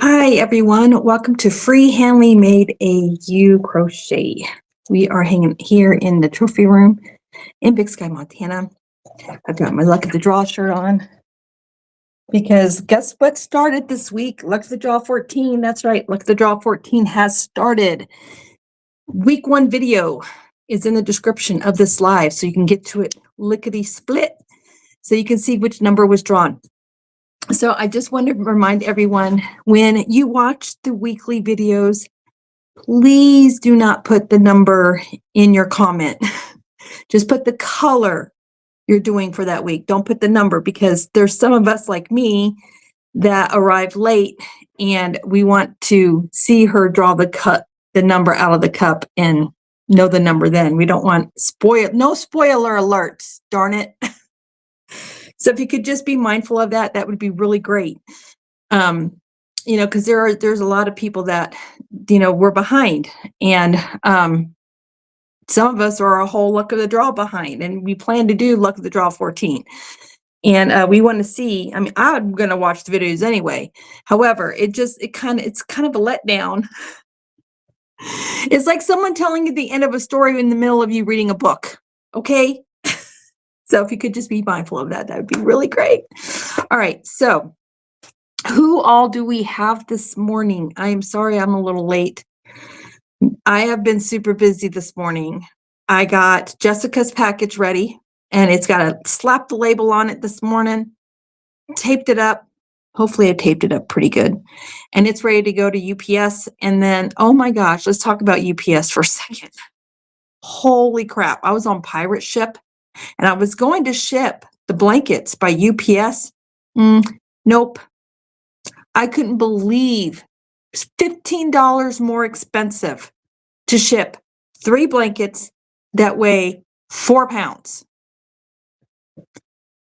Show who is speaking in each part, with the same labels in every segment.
Speaker 1: Hi everyone, welcome to Freehandly Made AU Crochet. We are hanging here in the trophy room in Big Sky, Montana. I've got my Luck of the Draw shirt on because guess what started this week? Luck of the Draw 14. That's right, Luck of the Draw 14 has started. Week 1 video is in the description of this live, so you can get to it lickety split so you can see which number was drawn. So I just want to remind everyone, when you watch the weekly videos, please do not put the number in your comment. Just put the color you're doing for that week. Don't put the number, because there's some of us like me that arrived late and we want to see her draw the number out of the cup and know the number then. We don't want no spoiler alerts, darn it. So if you could just be mindful of that, that would be really great. Because there's a lot of people that, we're behind, and some of us are a whole Luck of the Draw behind, and we plan to do Luck of the Draw 14. And we want to see, I'm going to watch the videos anyway. However, it's kind of a letdown. It's like someone telling you the end of a story in the middle of you reading a book. Okay. So if you could just be mindful of that, that would be really great. All right. So who all do we have this morning? I am sorry I'm a little late. I have been super busy this morning. I got Jessica's package ready, and it's got a slap the label on it this morning, taped it up. Hopefully I taped it up pretty good. And it's ready to go to UPS. And then, oh my gosh, let's talk about UPS for a second. Holy crap. I was on pirate ship, and I was going to ship the blankets by UPS. Nope. I couldn't believe it's $15 more expensive to ship 3 blankets that weigh 4 pounds.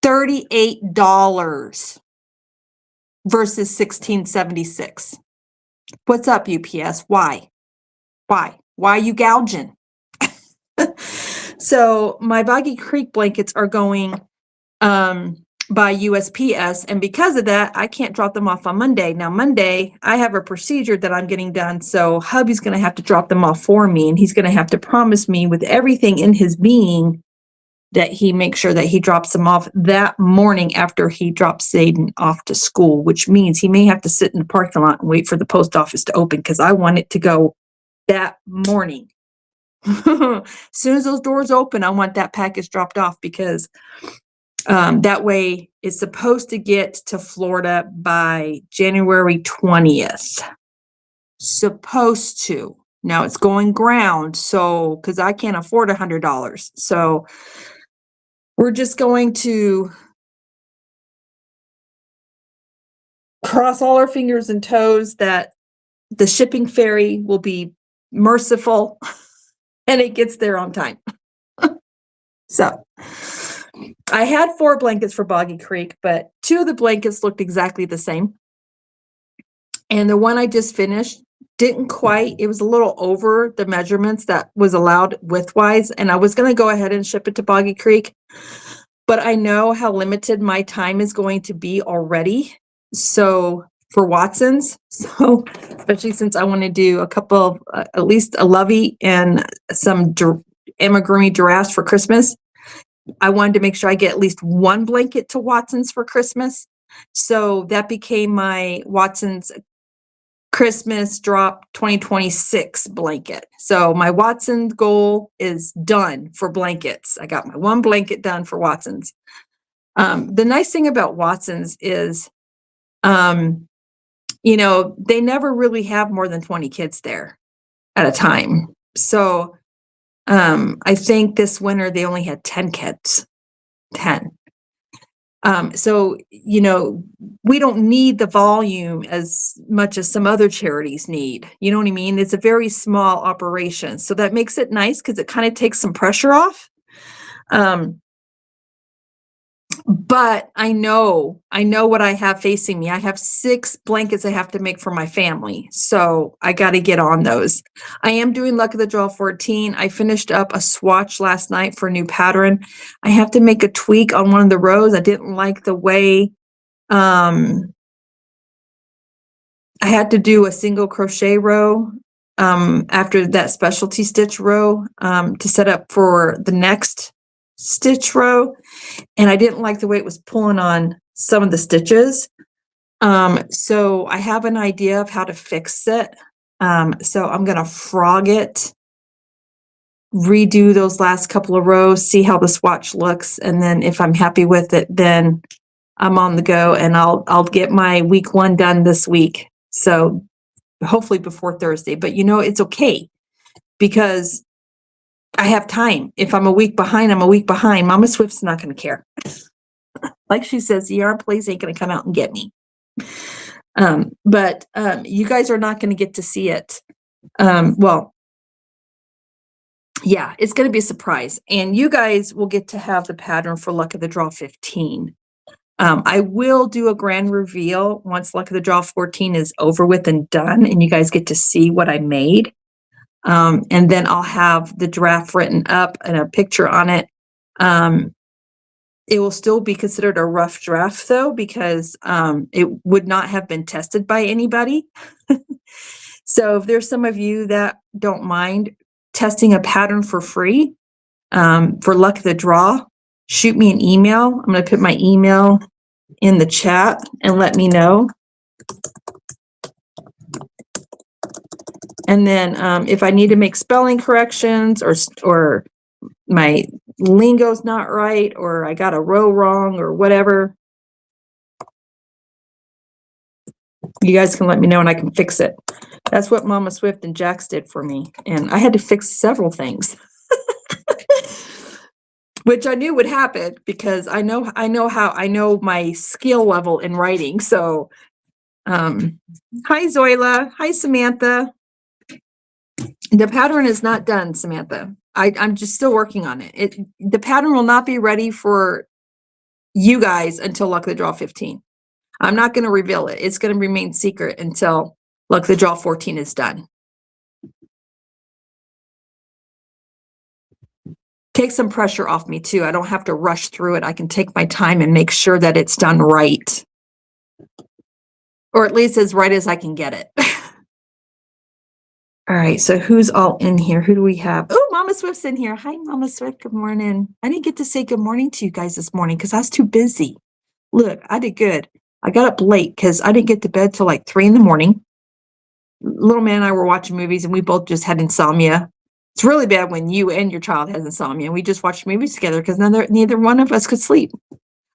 Speaker 1: $38 versus $16.76. What's up, UPS? Why? Why are you gouging? So my Boggy Creek blankets are going by USPS, and because of that, I can't drop them off on Monday. Now, Monday, I have a procedure that I'm getting done, so hubby's going to have to drop them off for me, and he's going to have to promise me with everything in his being that he makes sure that he drops them off that morning after he drops Zayden off to school, which means he may have to sit in the parking lot and wait for the post office to open, because I want it to go that morning. As soon as those doors open, I want that package dropped off, because that way it's supposed to get to Florida by January 20th. Supposed to. Now it's going ground, so because I can't afford $100. So we're just going to cross all our fingers and toes that the shipping ferry will be merciful and it gets there on time. So I had 4 blankets for Boggy Creek, but 2 of the blankets looked exactly the same. And the one I just finished didn't quite, it was a little over the measurements that was allowed width-wise, and I was going to go ahead and ship it to Boggy Creek, but I know how limited my time is going to be already. So for Watson's, so especially since I want to do a couple of, at least a lovey and some amigurumi giraffes for Christmas, I wanted to make sure I get at least 1 blanket to Watson's for Christmas. So that became my Watson's Christmas drop 2026 blanket. So my Watson's goal is done for blankets. I got my 1 blanket done for Watson's. The nice thing about Watson's is, they never really have more than 20 kids there at a time. So I think this winter they only had 10 kids. 10. So, we don't need the volume as much as some other charities need. You know what I mean? It's a very small operation. So that makes it nice, because it kind of takes some pressure off. But I know what I have facing me. I have 6 blankets I have to make for my family. So I got to get on those. I am doing Luck of the Draw 14. I finished up a swatch last night for a new pattern. I have to make a tweak on one of the rows. I didn't like the way I had to do a single crochet row after that specialty stitch row to set up for the next stitch row. And I didn't like the way it was pulling on some of the stitches. So I have an idea of how to fix it. So I'm going to frog it, redo those last couple of rows, see how the swatch looks. And then if I'm happy with it, then I'm on the go, and I'll get my week 1 done this week. So hopefully before Thursday, but you know, it's okay because I have time. If I'm a week behind, I'm a week behind. Mama Swift's not going to care. Like she says, the yarn place ain't going to come out and get me. But you guys are not going to get to see it. Well, yeah, it's going to be a surprise, and you guys will get to have the pattern for Luck of the Draw 15. I will do a grand reveal once Luck of the Draw 14 is over with and done, and you guys get to see what I made. And then I'll have the draft written up and a picture on it. It will still be considered a rough draft, though, because it would not have been tested by anybody. So if there's some of you that don't mind testing a pattern for free for Luck of the Draw, shoot me an email. I'm going to put my email in the chat and let me know. And then if I need to make spelling corrections or my lingo's not right, or I got a row wrong or whatever, you guys can let me know and I can fix it. That's what Mama Swift and Jax did for me. And I had to fix several things, which I knew would happen because I know my skill level in writing. So, hi Zoila. Hi Samantha. The pattern is not done, Samantha. I'm just still working on it. The pattern will not be ready for you guys until Luck of the Draw 15. I'm not going to reveal it. It's going to remain secret until Luck of the Draw 14 is done. Take some pressure off me too. I don't have to rush through it. I can take my time and make sure that it's done right. Or at least as right as I can get it. All right, so who's all in here? Who do we have? Oh, Mama Swift's in here. Hi, Mama Swift. Good morning. I didn't get to say good morning to you guys this morning because I was too busy. Look, I did good. I got up late because I didn't get to bed till like 3 in the morning. Little man and I were watching movies and we both just had insomnia. It's really bad when you and your child has insomnia. We just watched movies together because neither one of us could sleep.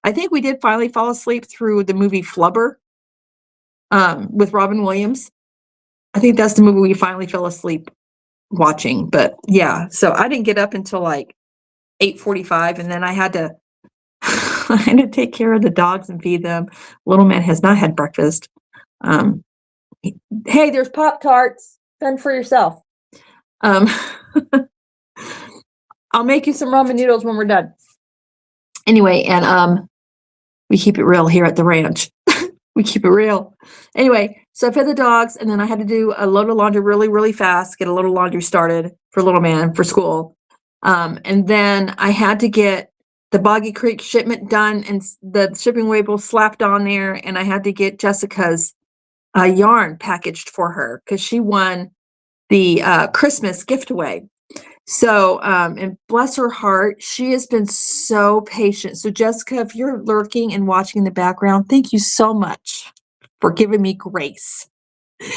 Speaker 1: I think we did finally fall asleep through the movie Flubber with Robin Williams. I think that's the movie we finally fell asleep watching. But yeah, so I didn't get up until like 8:45, and then I had to I had to take care of the dogs and feed them. Little man has not had breakfast. Hey, there's Pop-Tarts. Fend for yourself. I'll make you some ramen noodles when we're done. Anyway, and we keep it real here at the ranch. We keep it real. Anyway, so I fed the dogs, and then I had to do a load of laundry really, really fast, get a load of laundry started for little man for school. And then I had to get the Boggy Creek shipment done and the shipping label slapped on there, and I had to get Jessica's yarn packaged for her because she won the Christmas giveaway. So, and bless her heart, she has been so patient. So Jessica, if you're lurking and watching in the background, thank you so much for giving me grace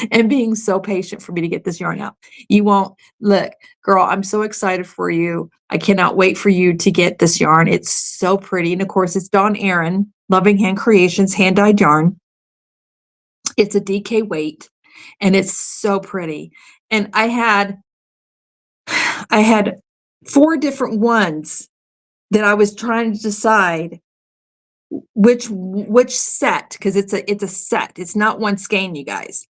Speaker 1: and being so patient for me to get this yarn out. You won't look, girl, I'm so excited for you. I cannot wait for you to get this yarn. It's so pretty. And of course, it's Dawn Aaron, Loving Hand Creations, hand-dyed yarn. It's a DK weight and it's so pretty. And I had 4 different ones that I was trying to decide which set, because it's a set. It's not one skein, you guys.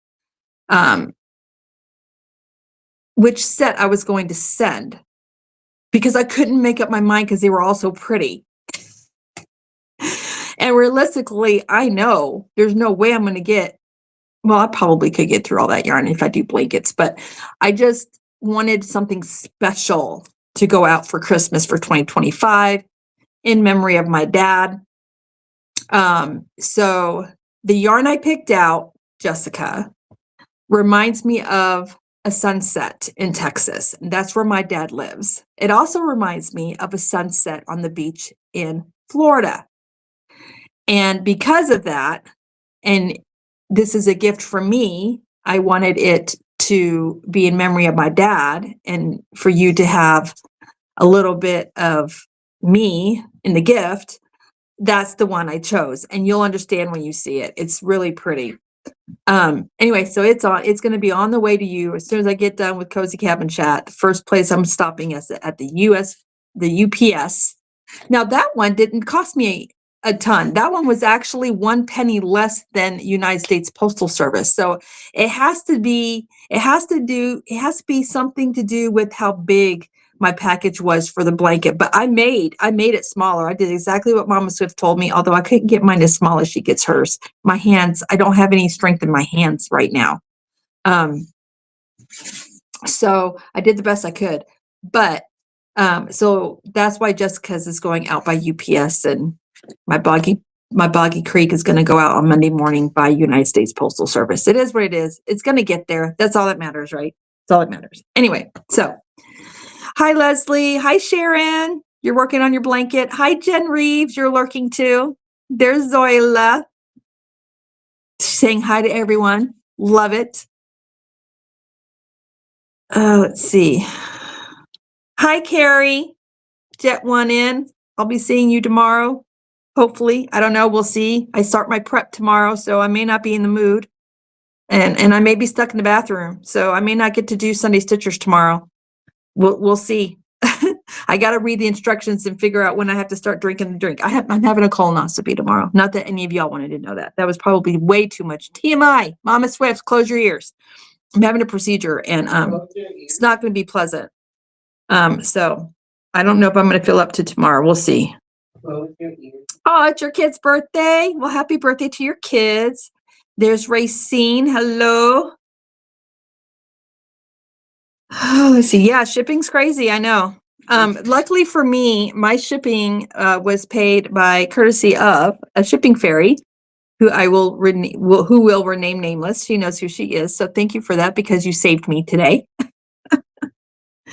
Speaker 1: Which set I was going to send because I couldn't make up my mind because they were all so pretty. And realistically, I know there's no way I'm going to get, well, I probably could get through all that yarn if I do blankets, but I just wanted something special to go out for Christmas for 2025 in memory of my dad. So the yarn I picked out, Jessica, reminds me of a sunset in Texas. And that's where my dad lives. It also reminds me of a sunset on the beach in Florida. And because of that, and this is a gift from me, I wanted it to be in memory of my dad and for you to have a little bit of me in the gift. That's the one I chose, and you'll understand when you see it. It's really pretty. Anyway, so it's going to be on the way to you as soon as I get done with Cozy Cabin Chat. The first place I'm stopping is at the UPS. Now that one didn't cost me a ton. That one was actually 1 penny less than United States Postal Service. So it has to be something to do with how big my package was for the blanket, but I made it smaller. I did exactly what Mama Swift told me, although I couldn't get mine as small as she gets hers. My hands, I don't have any strength in my hands right now. So I did the best I could, but so that's why Jessica's is going out by UPS, and my Boggy Creek is going to go out on Monday morning by United States Postal Service. It is what it is. It's going to get there. That's all that matters, right? That's all that matters. Anyway, so hi, Leslie. Hi, Sharon. You're working on your blanket. Hi, Jen Reeves. You're lurking too. There's Zoila saying hi to everyone. Love it. Let's see. Hi, Carrie. Jet one in. I'll be seeing you tomorrow. Hopefully. I don't know. We'll see. I start my prep tomorrow, so I may not be in the mood. And I may be stuck in the bathroom, so I may not get to do Sunday Stitchers tomorrow. We'll see. I got to read the instructions and figure out when I have to start drinking the drink. I'm having a colonoscopy tomorrow. Not that any of y'all wanted to know that. That was probably way too much. TMI. Mama Swift, close your ears. I'm having a procedure, and it's not going to be pleasant. So I don't know if I'm going to feel up to tomorrow. We'll see. Oh, it's your kid's birthday. Well, happy birthday to your kids. There's Racine. Hello. Oh, let's see. Yeah, shipping's crazy. I know. Luckily for me, my shipping was paid by courtesy of a shipping fairy who who will rename nameless. She knows who she is. So thank you for that, because you saved me today.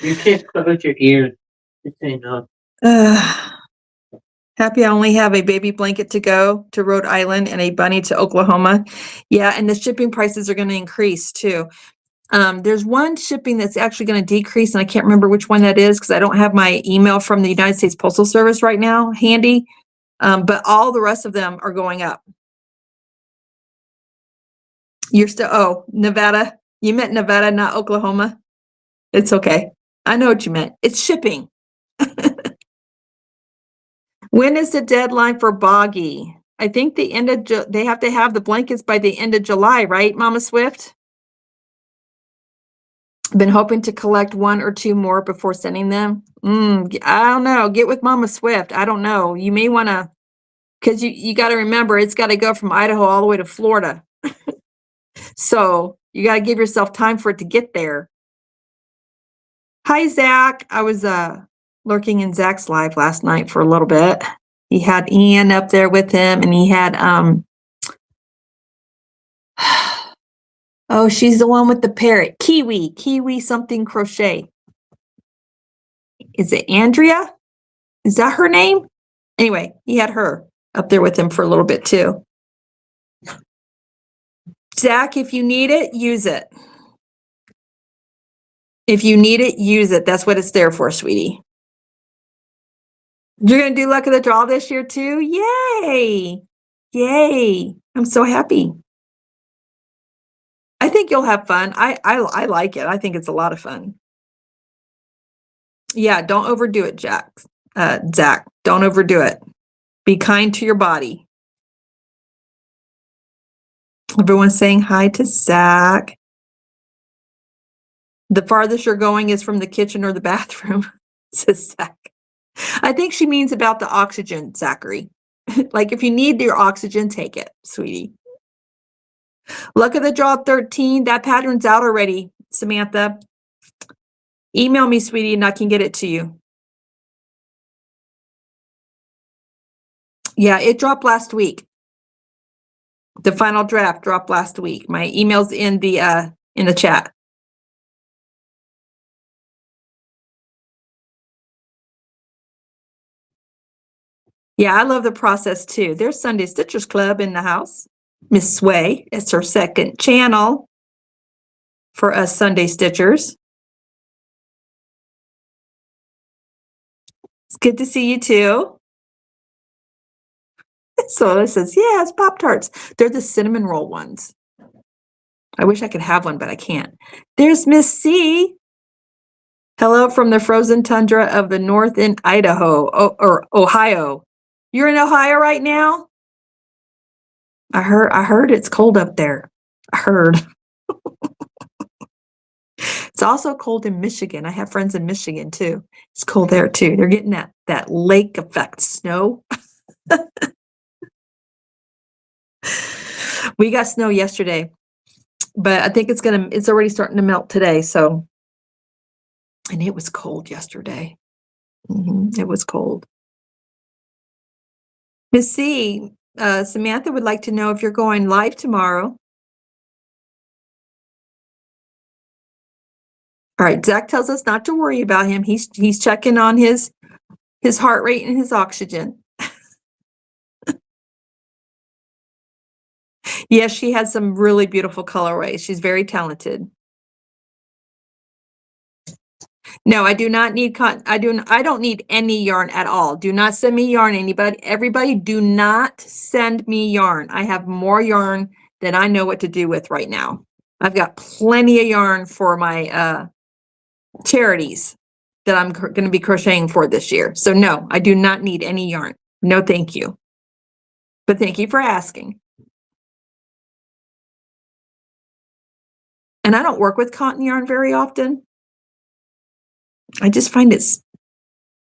Speaker 2: You can't close your ears. Just say no.
Speaker 1: Happy I only have a baby blanket to go to Rhode Island and a bunny to Oklahoma. Yeah, and the shipping prices are going to increase too. There's one shipping that's actually going to decrease, and I can't remember which one that is because I don't have my email from the United States Postal Service right now handy. But all the rest of them are going up. You're still, Nevada. You meant Nevada, not Oklahoma. It's okay. I know what you meant. It's shipping. When is the deadline for Boggy? I think the end of they have to have the blankets by the end of July, right, Mama Swift? Been hoping to collect 1 or 2 more before sending them. I don't know. Get with Mama Swift. I don't know. You may want to, because you got to remember, it's got to go from Idaho all the way to Florida. So you got to give yourself time for it to get there. Hi, Zach. I was lurking in Zach's live last night for a little bit. He had Ian up there with him, and he had oh, she's the one with the parrot. Kiwi something crochet. Is it Andrea? Is that her name? Anyway, he had her up there with him for a little bit too. Zach, if you need it, use it. If you need it, use it. That's what it's there for, sweetie. You're going to do luck of the draw this year too? Yay! Yay! I'm so happy. I think you'll have fun. I like it. I think it's a lot of fun. Yeah, don't overdo it, Zach. Don't overdo it. Be kind to your body. Everyone's saying hi to Zach. The farthest you're going is from the kitchen or the bathroom, says Zach. I think she means about the oxygen, Zachary. Like if you need your oxygen, take it, sweetie. Luck of the draw 13. That pattern's out already, Samantha. Email me, sweetie, and I can get it to you. Yeah, it dropped last week. The final draft dropped last week. My email's in the in the chat. Yeah, I love the process too. There's Sunday Stitchers Club in the house. Miss Sway, it's her second channel for us Sunday Stitchers. It's good to see you too. So it says, yeah, it's Pop-Tarts. They're the cinnamon roll ones. I wish I could have one, but I can't. There's Miss C. Hello from the frozen tundra of the north in Idaho, or Ohio. You're in Ohio right now? I heard it's cold up there. I heard. It's also cold in Michigan. I have friends in Michigan too. It's cold there too. They're getting that lake effect snow. We got snow yesterday, but I think it's already starting to melt today. So, and it was cold yesterday. It was cold. Miss C, Samantha would like to know if you're going live tomorrow. All right, Zach tells us not to worry about him. He's checking on his heart rate and his oxygen. Yes, she has some really beautiful colorways. She's very talented. No, I do not need I don't need any yarn at all. Do not send me yarn, anybody. Everybody, do not send me yarn. I have more yarn than I know what to do with right now. I've got plenty of yarn for my charities that I'm going to be crocheting for this year. So no, I do not need any yarn. No, thank you. But thank you for asking. And I don't work with cotton yarn very often. I just find it's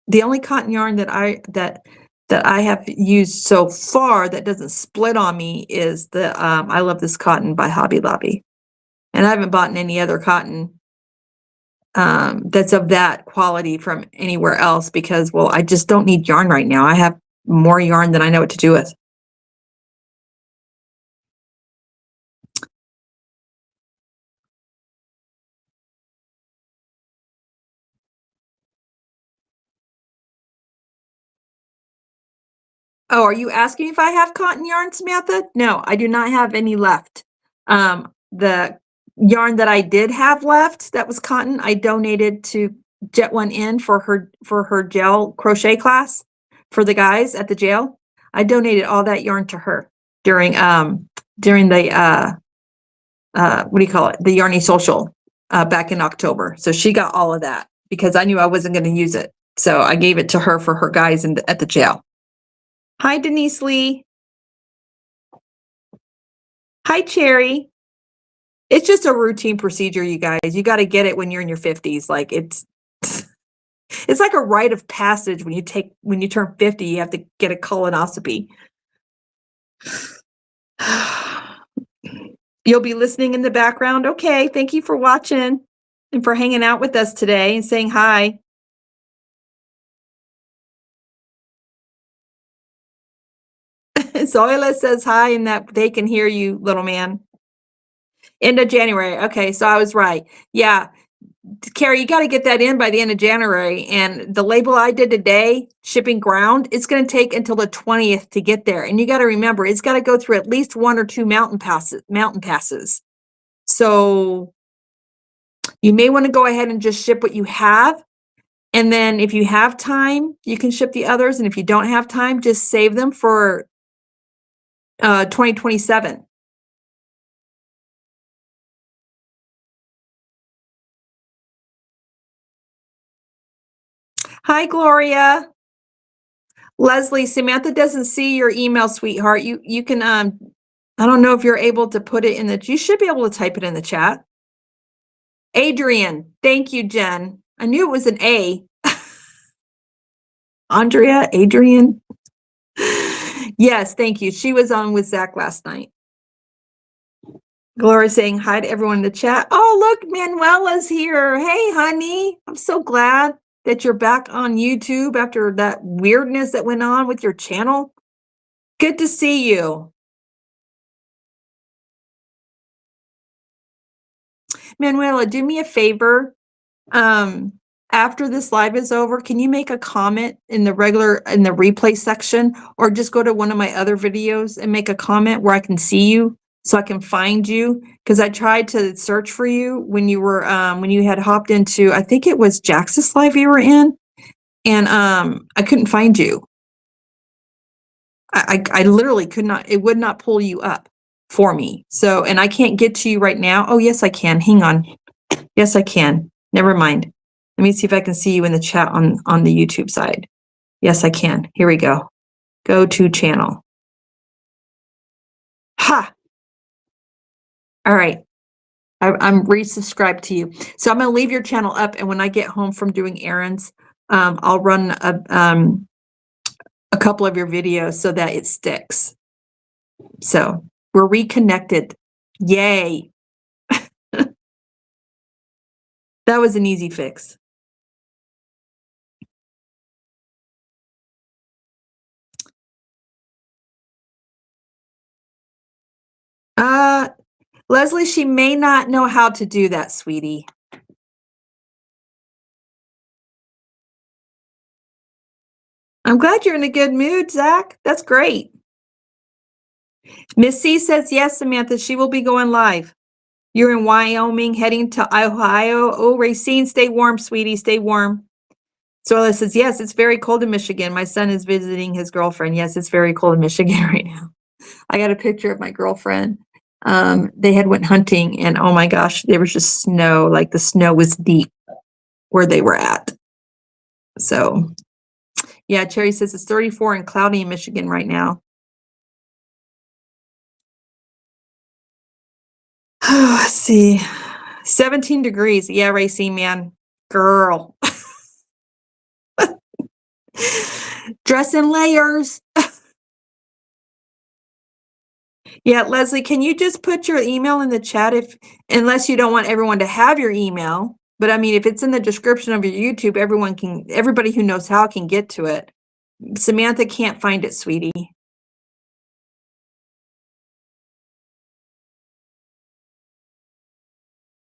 Speaker 1: the only cotton yarn that I have used so far that doesn't split on me is the I Love This Cotton by Hobby Lobby. And I haven't bought any other cotton that's of that quality from anywhere else because, well, I just don't need yarn right now. I have more yarn than I know what to do with. Oh, are you asking if I have cotton yarn, Samantha? No, I do not have any left. The yarn that I did have left that was cotton, I donated to Jet One In for her gel crochet class for the guys at the jail. I donated all that yarn to her during the what do you call it? The Yarny Social back in October. So she got all of that because I knew I wasn't going to use it. So I gave it to her for her guys at the jail. Hi, Denise Lee. Hi, Cherry. It's just a routine procedure, you guys. You got to get it when you're in your 50s. Like it's like a rite of passage when you turn 50, you have to get a colonoscopy. You'll be listening in the background. Okay, thank you for watching and for hanging out with us today and saying hi. Zoila says hi and that they can hear you, little man. End of January. Okay, so I was right. Yeah, Carrie, you got to get that in by the end of January. And the label I did today, shipping ground, it's going to take until the 20th to get there. And you got to remember, it's got to go through at least 1 or 2 mountain passes. So you may want to go ahead and just ship what you have. And then if you have time, you can ship the others. And if you don't have time, just save them for 2027. Hi, Gloria. Leslie, Samantha doesn't see your email, sweetheart. You can, I don't know if you're able to put it in you should be able to type it in the chat. Adrian, thank you, Jen. I knew it was an A. Andrea, Adrian. Yes, thank you. She was on with Zach last night. Gloria saying hi to everyone in the chat. Oh, look, Manuela's here. Hey, honey. I'm so glad that you're back on YouTube after that weirdness that went on with your channel. Good to see you. Manuela, do me a favor. After this live is over, can you make a comment in the replay section, or just go to one of my other videos and make a comment where I can see you so I can find you? Because I tried to search for you when you were when you had hopped into, I think it was Jax's live you were in, and I couldn't find you. I literally could not, it would not pull you up for me. So, and I can't get to you right now. Oh, yes, I can. Hang on. Yes, I can. Never mind. Let me see if I can see you in the chat on the YouTube side. Yes, I can. Here we go. Go to channel. Ha! All right. I'm resubscribed to you. So I'm going to leave your channel up, and when I get home from doing errands, I'll run a couple of your videos so that it sticks. So we're reconnected. Yay. That was an easy fix. Leslie, she may not know how to do that, sweetie. I'm glad you're in a good mood, Zach. That's great. Miss C says, yes, Samantha, she will be going live. You're in Wyoming, heading to Ohio. Oh, Racine, stay warm, sweetie, stay warm. Sola says, yes, it's very cold in Michigan. My son is visiting his girlfriend. Yes, it's very cold in Michigan right now. I got a picture of my girlfriend. They had went hunting, and oh my gosh, there was just snow. Like the snow was deep where they were at. So yeah, Cherry says it's 34 and cloudy in Michigan right now. Let's see. 17 degrees. Yeah, Racing man. Girl. Dress in layers. Yeah, Leslie, can you just put your email in the chat unless you don't want everyone to have your email? But I mean, if it's in the description of your YouTube, everybody who knows how can get to it. Samantha can't find it, sweetie.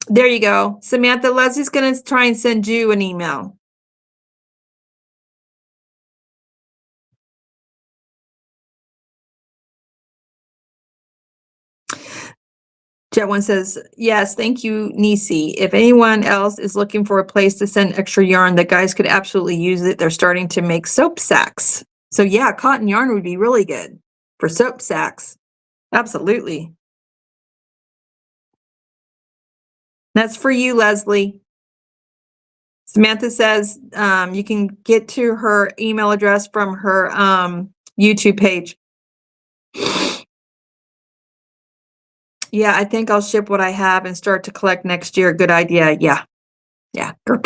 Speaker 1: There you go. Samantha, Leslie's going to try and send you an email. Jet One says, yes, thank you, Nisi. If anyone else is looking for a place to send extra yarn, the guys could absolutely use it. They're starting to make soap sacks. So yeah, cotton yarn would be really good for soap sacks. Absolutely. That's for you, Leslie. Samantha says you can get to her email address from her YouTube page. Yeah, I think I'll ship what I have and start to collect next year. Good idea. Yeah. Yeah. Girl,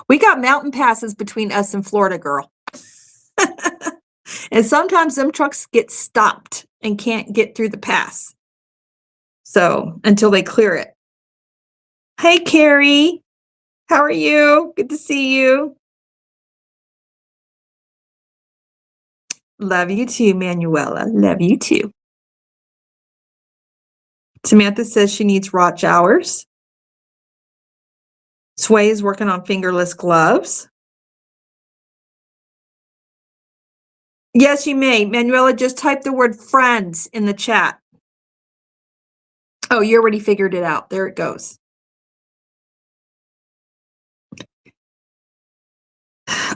Speaker 1: we got mountain passes between us and Florida, girl. And sometimes them trucks get stopped and can't get through the pass. So until they clear it. Hey, Carrie. How are you? Good to see you. Love you too, Manuela. Love you too. Samantha says she needs watch hours. Sway is working on fingerless gloves. Yes, you may. Manuela, just type the word friends in the chat. Oh, you already figured it out. There it goes.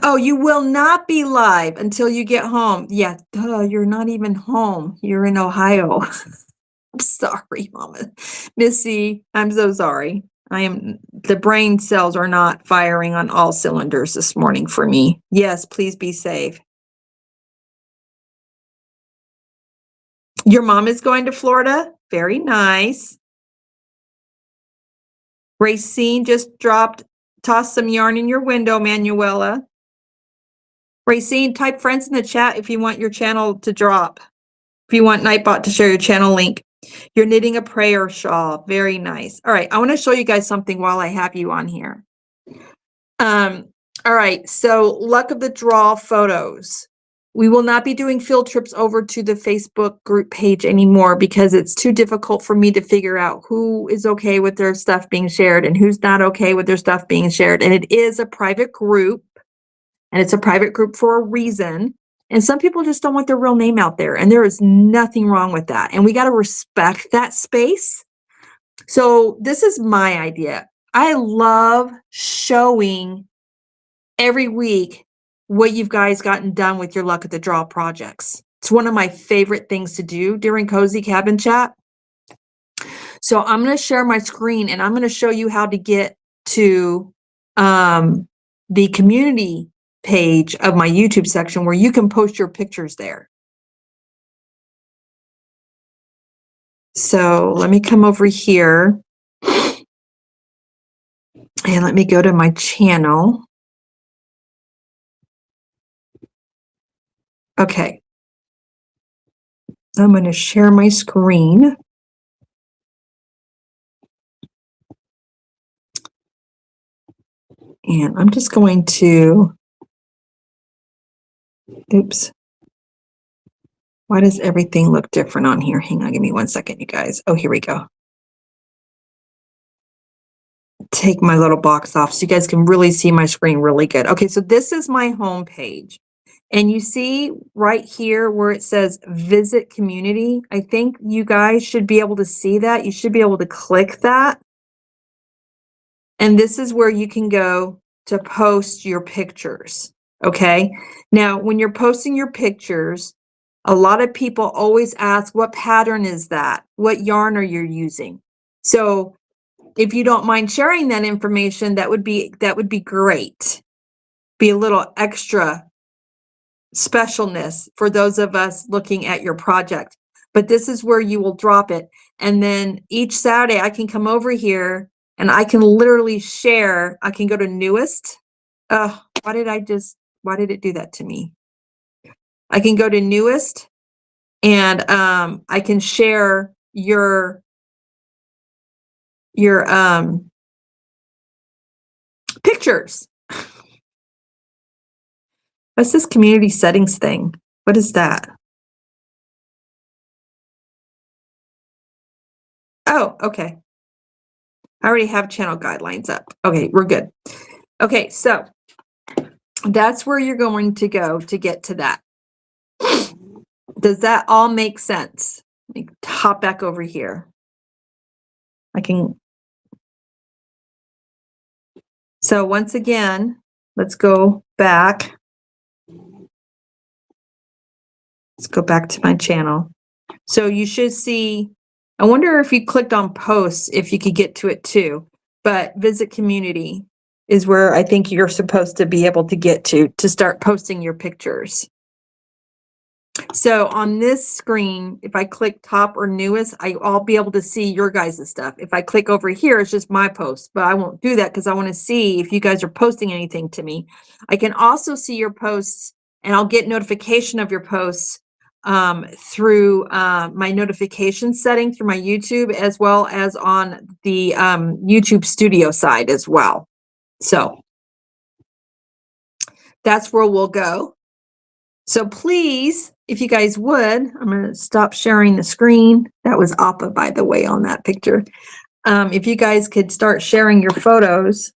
Speaker 1: Oh, you will not be live until you get home. Yeah, duh, you're not even home. You're in Ohio. I'm sorry, Mama. Missy, I'm so sorry. The brain cells are not firing on all cylinders this morning for me. Yes, please be safe. Your mom is going to Florida? Very nice. Racine just tossed some yarn in your window, Manuela. Racine, type friends in the chat if you want your channel to drop. If you want Nightbot to share your channel link. You're knitting a prayer shawl. Very nice. All right, I want to show you guys something while I have you on here. All right, so luck of the draw photos. we will not be doing field trips over to the Facebook group page anymore because it's too difficult for me to figure out who is okay with their stuff being shared and who's not okay with their stuff being shared. And it is a private group, and it's a private group for a reason. And some people just don't want their real name out there, and there is nothing wrong with that. And we got to respect that space. So this is my idea. I love showing every week what you've guys gotten done with your Luck at the Draw projects. It's one of my favorite things to do during Cozy Cabin Chat. So I'm going to share my screen and I'm going to show you how to get to the community page of my YouTube section where you can post your pictures there. So let me come over here and let me go to my channel. Okay. I'm going to share my screen. And I'm just going to, oops. Why does everything look different on here? Hang on, give me 1 second, you guys. Oh, here we go. Take my little box off so you guys can really see my screen really good. Okay, so this is my home page. And you see right here where it says visit community. I think you guys should be able to see that. You should be able to click that. And this is where you can go to post your pictures. Okay. Now, when you're posting your pictures, a lot of people always ask, what pattern is that? What yarn are you using? So if you don't mind sharing that information, that would be great. Be a little extra specialness for those of us looking at your project. But this is where you will drop it. And then each Saturday I can come over here and I can literally share. I can go to newest. Why did it do that to me? I can go to newest and I can share your pictures. What's this community settings thing? What is that? Oh, okay. I already have channel guidelines up. Okay, we're good. Okay, so that's where you're going to go to get to that. Does that all make sense? Let me hop back over here. So once again, let's go back. Let's go back to my channel. So you should see, I wonder if you clicked on posts, if you could get to it too, but visit community is where I think you're supposed to be able to get to start posting your pictures. So on this screen, if I click top or newest, I'll be able to see your guys' stuff. If I click over here, it's just my post, but I won't do that because I want to see if you guys are posting anything to me. I can also see your posts and I'll get notification of your posts through my notification setting through my YouTube, as well as on the YouTube studio side as well. So that's where we'll go. So please, if you guys would, I'm going to stop sharing the screen. That was Appa, by the way, on that picture. If you guys could start sharing your photos.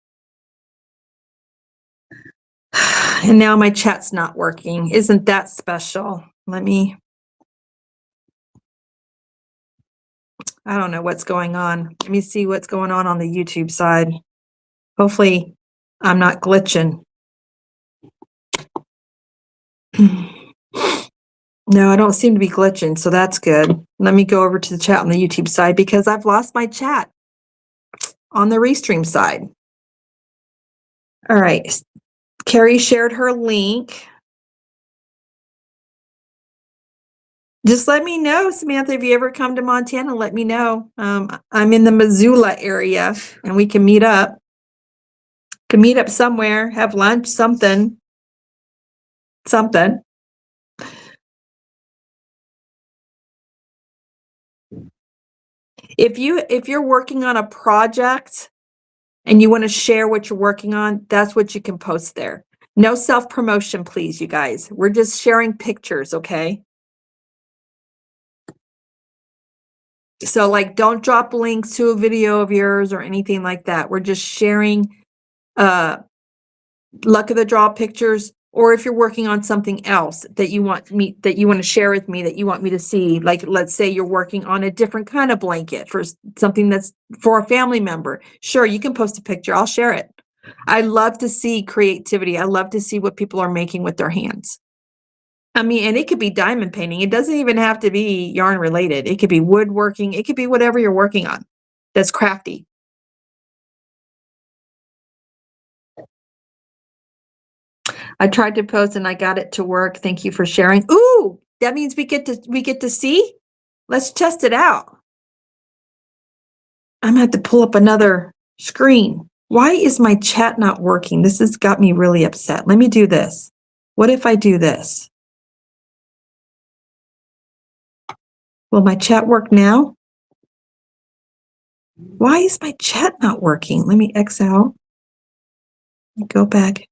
Speaker 1: And now my chat's not working. Isn't that special? I don't know what's going on. Let me see what's going on the YouTube side. Hopefully I'm not glitching. No, I don't seem to be glitching, so that's good. Let me go over to the chat on the YouTube side because I've lost my chat on the Restream side. All right. Carrie shared her link. Just let me know, Samantha, if you ever come to Montana, let me know. I'm in the Missoula area and we can meet up. Can meet up somewhere, have lunch, something. If you're working on a project and you want to share what you're working on, that's what you can post there. No self-promotion, please, you guys. We're just sharing pictures, okay? So like, don't drop links to a video of yours or anything like that. We're just sharing luck of the draw pictures, or if you're working on something else that you want to share with me, that you want me to see. Like, let's say you're working on a different kind of blanket for something that's for a family member. Sure, you can post a picture. I'll share it. I love to see creativity. I love to see what people are making with their hands. I mean, and it could be diamond painting. It doesn't even have to be yarn related. It could be woodworking. It could be whatever you're working on that's crafty. I tried to post and I got it to work. Thank you for sharing. Ooh, that means we get to see. Let's test it out. I'm gonna have to pull up another screen. Why is my chat not working? This has got me really upset. Let me do this. What if I do this? Will my chat work now? Why is my chat not working? Let me X out. Go back.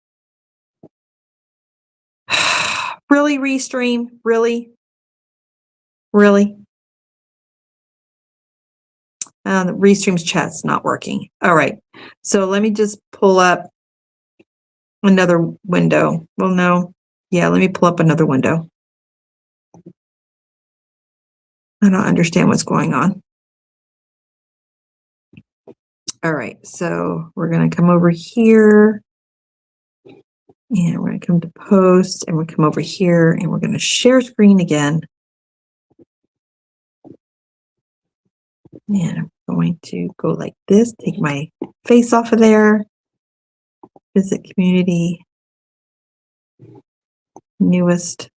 Speaker 1: Really, Restream? Really? Really? The Restream's chat's not working. All right. So let me just pull up another window. Well, no. Yeah, let me pull up another window. I don't understand what's going on. All right. So we're going to come over here. And we're going to come to post. And we'll come over here. And we're going to share screen again. And I'm going to go like this. Take my face off of there. Visit community. Newest.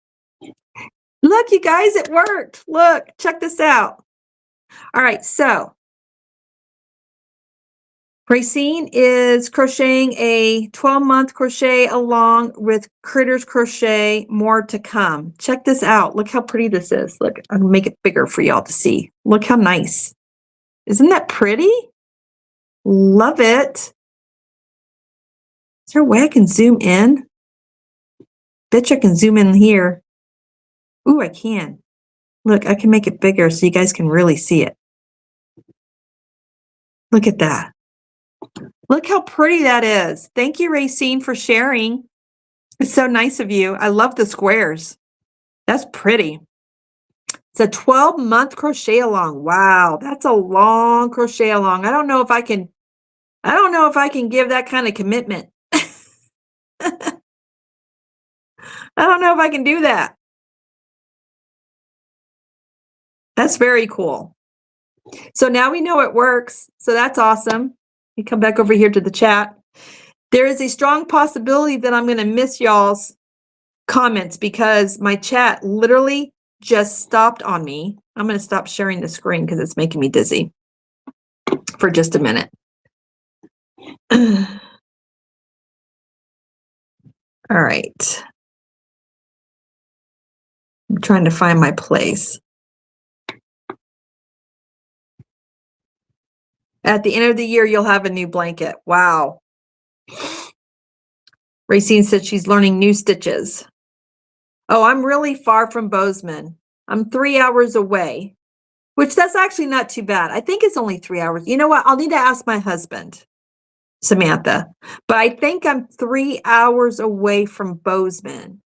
Speaker 1: Look, you guys, it worked. Look, check this out. All right, so Racine is crocheting a 12-month crochet along with Critters Crochet, more to come. Check this out. Look how pretty this is. Look, I'm gonna make it bigger for y'all to see. Look how nice. Isn't that pretty? Love it. Is there a way I can zoom in? Bet you I can zoom in here. Ooh, I can. Look, I can make it bigger so you guys can really see it. Look at that. Look how pretty that is. Thank you, Racine, for sharing. It's so nice of you. I love the squares. That's pretty. It's a 12-month crochet along. Wow, that's a long crochet along. I don't know if I can give that kind of commitment. I don't know if I can do that. That's very cool. So now we know it works. So that's awesome. You come back over here to the chat. There is a strong possibility that I'm going to miss y'all's comments because my chat literally just stopped on me. I'm going to stop sharing the screen because it's making me dizzy for just a minute. All right. I'm trying to find my place. At the end of the year, you'll have a new blanket. Wow. Racine said she's learning new stitches. Oh, I'm really far from Bozeman. I'm 3 hours away, which that's actually not too bad. I think it's only 3 hours. You know what? I'll need to ask my husband, Samantha, but I think I'm 3 hours away from Bozeman.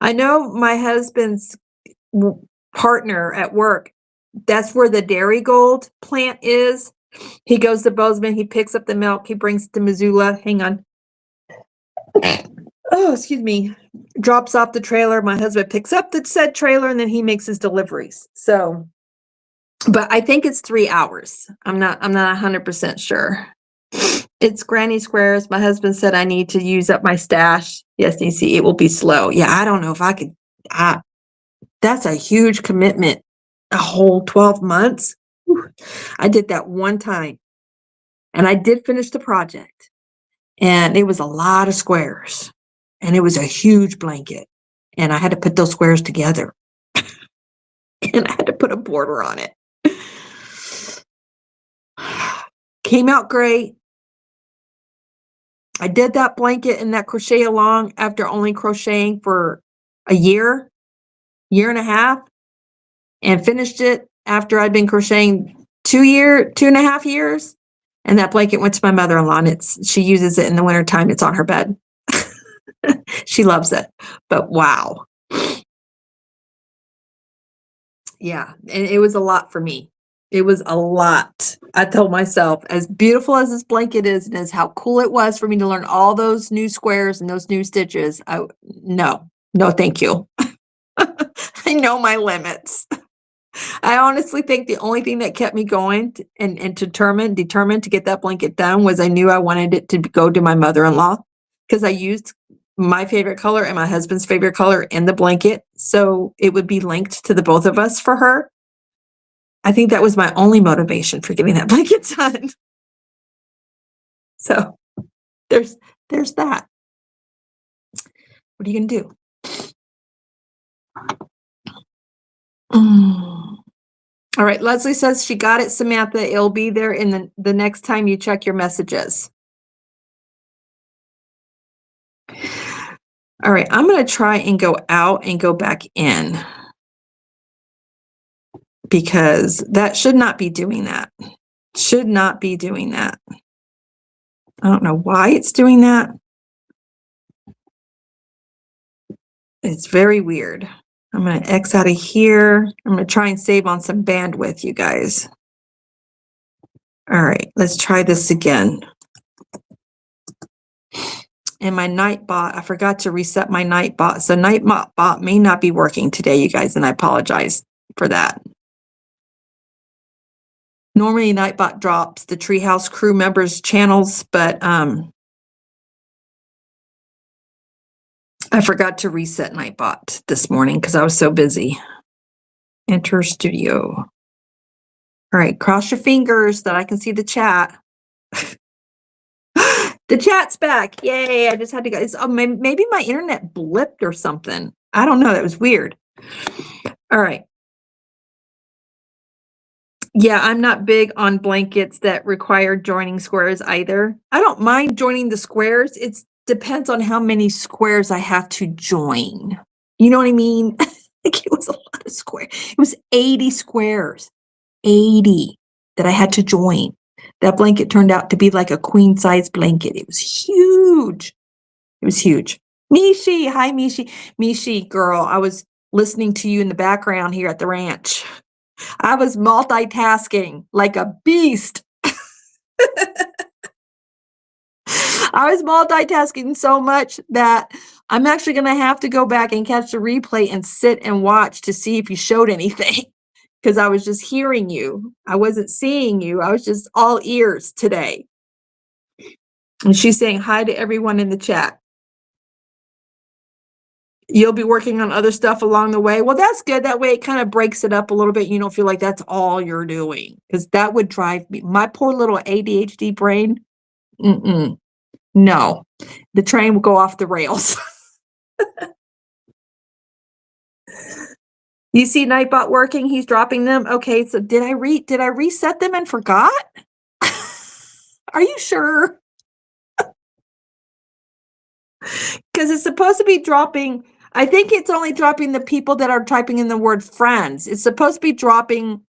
Speaker 1: I know my husband's partner at work, that's where the Dairygold plant is. He goes to Bozeman, he picks up the milk, he brings it to Missoula. Hang on. Oh, excuse me. Drops off the trailer. My husband picks up the said trailer and then he makes his deliveries. So, but I think it's 3 hours. I'm not 100% sure. It's Granny Squares. My husband said I need to use up my stash. Yes, you see, it will be slow. Yeah, I don't know if I could. That's a huge commitment. A whole 12 months. Whew. I did that one time and I did finish the project and it was a lot of squares and it was a huge blanket and I had to put those squares together and I had to put a border on it. Came out great. I did that blanket and that crochet along after only crocheting for a year and a half, and finished it after I'd been crocheting 2.5 years. And that blanket went to my mother-in-law, and she uses it in the wintertime. It's on her bed. She loves it. But wow. Yeah, and it was a lot for me. It was a lot. I told myself, as beautiful as this blanket is, and as how cool it was for me to learn all those new squares and those new stitches, no, thank you. I know my limits. I honestly think the only thing that kept me going and determined to get that blanket done was I knew I wanted it to go to my mother-in-law, because I used my favorite color and my husband's favorite color in the blanket, so it would be linked to the both of us for her. I think that was my only motivation for getting that blanket done. So there's that. What are you gonna do? All right, Leslie says she got it, Samantha. It'll be there in the next time you check your messages. All right, I'm gonna try and go out and go back in, because that should not be doing that. Should not be doing that. I don't know why it's doing that. It's very weird. I'm going to X out of here. I'm going to try and save on some bandwidth, you guys. All right, let's try this again. And my Nightbot, I forgot to reset my Nightbot. So Nightbot may not be working today, you guys, and I apologize for that. Normally Nightbot drops the Treehouse crew members' channels, but I forgot to reset Nightbot this morning because I was so busy. Enter studio. All right, cross your fingers that I can see the chat. The chat's back. Yay, I just had to go. Maybe my internet blipped or something. I don't know. That was weird. All right. Yeah, I'm not big on blankets that require joining squares either. I don't mind joining the squares. It depends on how many squares I have to join. You know what I mean? Like, it was a lot of squares. It was 80 squares. 80 that I had to join. That blanket turned out to be like a queen size blanket. It was huge. It was huge. Mishi, hi Mishi. Mishi, girl, I was listening to you in the background here at the ranch. I was multitasking like a beast. I was multitasking so much that I'm actually going to have to go back and catch the replay and sit and watch to see if you showed anything, because I was just hearing you. I wasn't seeing you. I was just all ears today. And she's saying hi to everyone in the chat. You'll be working on other stuff along the way. Well, that's good. That way it kind of breaks it up a little bit. You don't feel like that's all you're doing, because that would drive me. My poor little ADHD brain. No, the train will go off the rails. You see Nightbot working? He's dropping them. Okay, so did I reset them and forgot? Are you sure? Because it's supposed to be dropping. I think it's only dropping the people that are typing in the word friends. It's supposed to be dropping,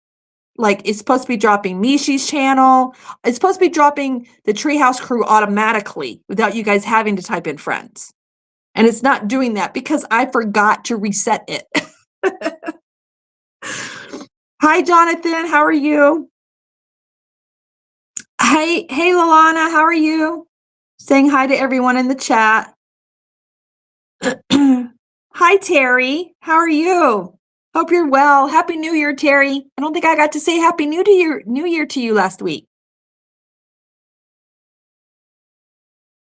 Speaker 1: like, it's supposed to be dropping Mishi's channel. It's supposed to be dropping the Treehouse crew automatically without you guys having to type in friends. And it's not doing that because I forgot to reset it. Hi, Jonathan. How are you? Hey, Lalana. How are you? Saying hi to everyone in the chat. Hi, Terry. How are you? Hope you're well. Happy New Year, Terry. I don't think I got to say Happy New Year to you last week.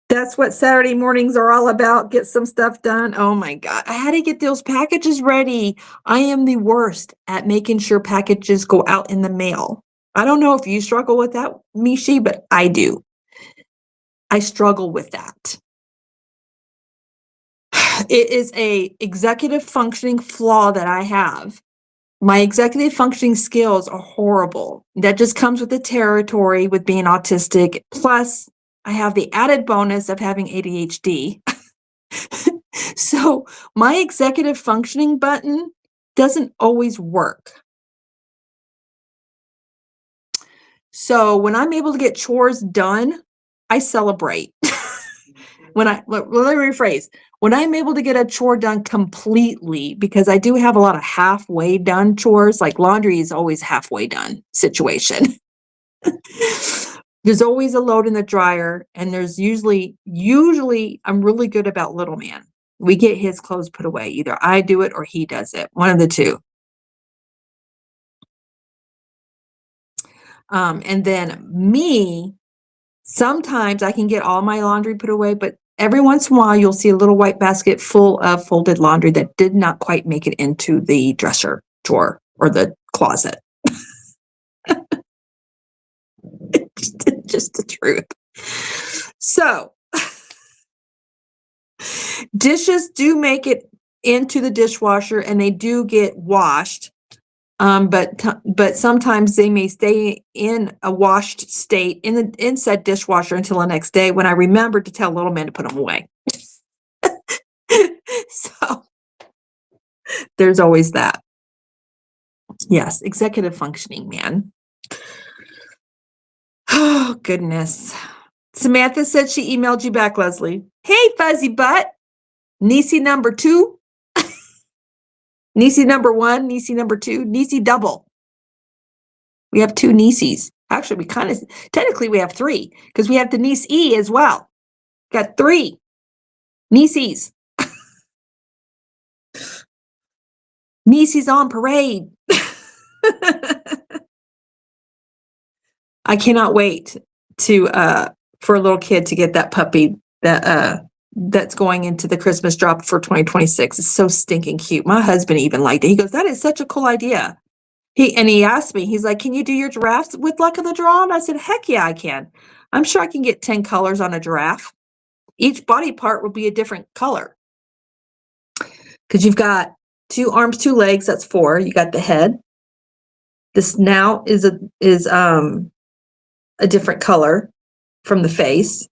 Speaker 1: That's what Saturday mornings are all about. Get some stuff done. Oh my God. I had to get those packages ready. I am the worst at making sure packages go out in the mail. I don't know if you struggle with that, Mishi, but I do. I struggle with that. It is a executive functioning flaw that I have. My executive functioning skills are horrible. That just comes with the territory with being autistic. Plus, I have the added bonus of having ADHD. So my executive functioning button doesn't always work. So when I'm able to get chores done, I celebrate. Let me rephrase. When I'm able to get a chore done completely, because I do have a lot of halfway done chores, like laundry is always halfway done situation. There's always a load in the dryer, and there's usually I'm really good about little man. We get his clothes put away. Either I do it or he does it. One of the two. And then me, sometimes I can get all my laundry put away, but every once in a while you'll see a little white basket full of folded laundry that did not quite make it into the dresser drawer or the closet. Just the truth. So dishes do make it into the dishwasher and they do get washed. But sometimes they may stay in a washed state in said dishwasher until the next day when I remember to tell little man to put them away. So there's always that. Yes, executive functioning, man. Oh, goodness. Samantha said she emailed you back, Leslie. Hey, fuzzy butt. Niecy number 2. Niecy number 1, Niecy number 2, Niecy double. We have 2 nieces. Actually, technically we have 3 because we have the niece E as well. Got 3 nieces. Nieces on parade. I cannot wait for a little kid to get that puppy that's going into the Christmas drop for 2026. It's so stinking cute. My husband even liked it. He goes, "That is such a cool idea." He asked me, he's like, "Can you do your giraffes with luck of the draw?" And I said, "Heck yeah, I can. I'm sure I can get 10 colors on a giraffe. Each body part will be a different color. Because you've got 2 arms, 2 legs, that's 4. You got the head. The snout is a different color from the face.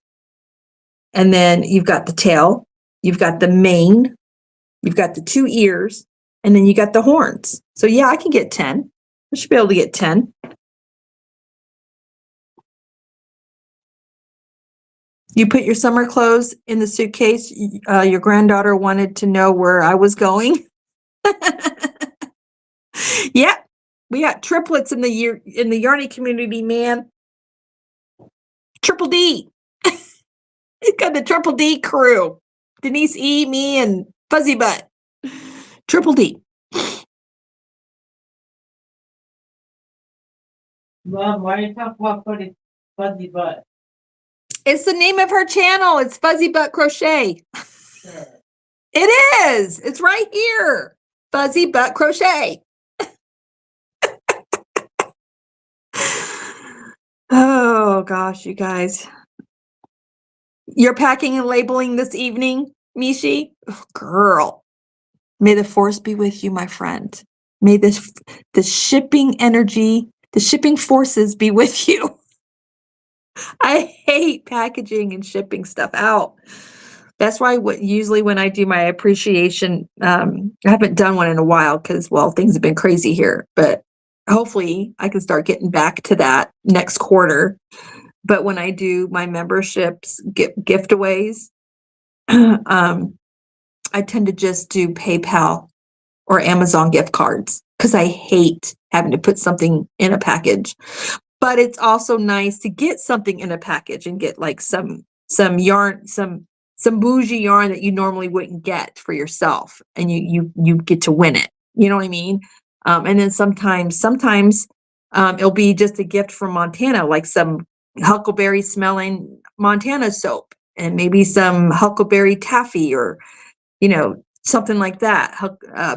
Speaker 1: And then you've got the tail, you've got the mane, you've got the 2 ears, and then you got the horns. So yeah, I can get 10. I should be able to get 10. You put your summer clothes in the suitcase. Your granddaughter wanted to know where I was going. Yeah, we got triplets in the Yarny community, man. Triple D. It's got the Triple D crew. Denise E, me, and Fuzzy Butt. Triple D.
Speaker 2: Mom, why are you talking about Fuzzy Butt?
Speaker 1: It's the name of her channel. It's Fuzzy Butt Crochet.
Speaker 2: Sure.
Speaker 1: It is. It's right here. Fuzzy Butt Crochet. Oh, gosh, you guys. You're packing and labeling this evening, Mishi? Oh, girl. May the force be with you, my friend. May the shipping energy, the shipping forces be with you. I hate packaging and shipping stuff out. That's why usually when I do my appreciation, I haven't done one in a while because, well, things have been crazy here, but hopefully I can start getting back to that next quarter. But when I do my memberships, giveaways, I tend to just do PayPal or Amazon gift cards because I hate having to put something in a package. But it's also nice to get something in a package and get like some yarn, some bougie yarn that you normally wouldn't get for yourself, and you get to win it. You know what I mean? And then sometimes it'll be just a gift from Montana, like some huckleberry smelling Montana soap, and maybe some huckleberry taffy, or something like that.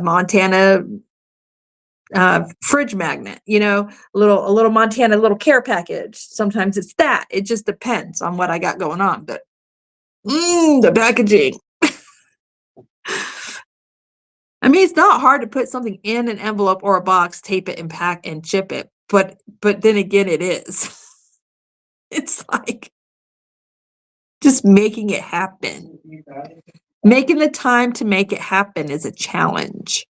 Speaker 1: Montana fridge magnet, a little Montana little care package. Sometimes it's that. It just depends on what I got going on. But the packaging. I mean, it's not hard to put something in an envelope or a box, tape it and pack and ship it. But then again, it is. It's like Just making it happen. Making the time to make it happen is a challenge.